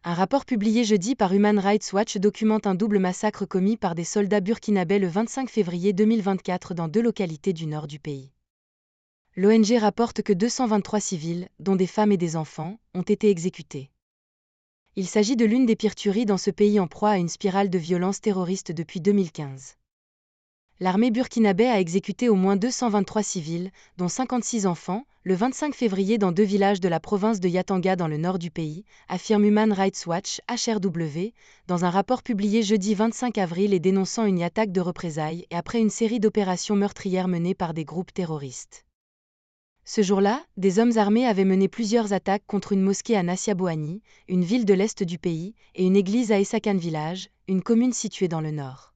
Un rapport publié jeudi par Human Rights Watch documente un double massacre commis par des soldats burkinabés le 25 février 2024 dans 2 localités du nord du pays. L'ONG rapporte que 223 civils, dont des femmes et des enfants, ont été exécutés. Il s'agit de l'une des pires tueries dans ce pays en proie à une spirale de violence terroriste depuis 2015. L'armée burkinabé a exécuté au moins 223 civils, dont 56 enfants, le 25 février dans 2 villages de la province de Yatanga dans le nord du pays, affirme Human Rights Watch, HRW, dans un rapport publié jeudi 25 avril et dénonçant une attaque de représailles et après une série d'opérations meurtrières menées par des groupes terroristes. Ce jour-là, des hommes armés avaient mené plusieurs attaques contre une mosquée à Nassiaboani, une ville de l'est du pays, et une église à Essakan Village, une commune située dans le nord.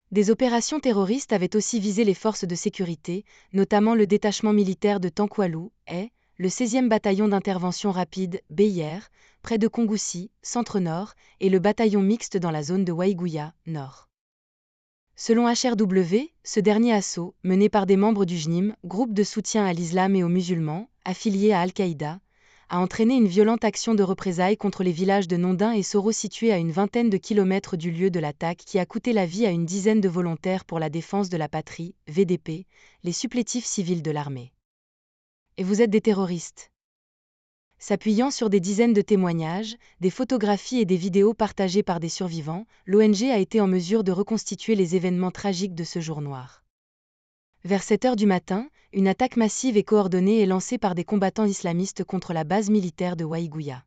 Des opérations terroristes avaient aussi visé les forces de sécurité, notamment le détachement militaire de Tankwalu, le 16e bataillon d'intervention rapide, BIR, près de Kongoussi, centre-nord, et le bataillon mixte dans la zone de Waiguya, nord. Selon HRW, ce dernier assaut, mené par des membres du JNIM, groupe de soutien à l'islam et aux musulmans, affilié à Al-Qaïda, a entraîné une violente action de représailles contre les villages de Nondin et Soro situés à une vingtaine de kilomètres du lieu de l'attaque qui a coûté la vie à une dizaine de volontaires pour la défense de la patrie, VDP, les supplétifs civils de l'armée. Et vous êtes des terroristes. S'appuyant sur des dizaines de témoignages, des photographies et des vidéos partagées par des survivants, l'ONG a été en mesure de reconstituer les événements tragiques de ce jour noir. Vers 7 heures du matin, une attaque massive et coordonnée est lancée par des combattants islamistes contre la base militaire de Waiguya.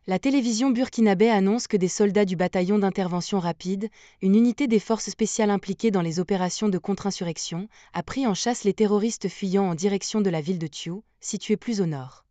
La télévision burkinabé annonce que des soldats du bataillon d'intervention rapide, une unité des forces spéciales impliquées dans les opérations de contre-insurrection, a pris en chasse les terroristes fuyant en direction de la ville de Thiou, située plus au nord.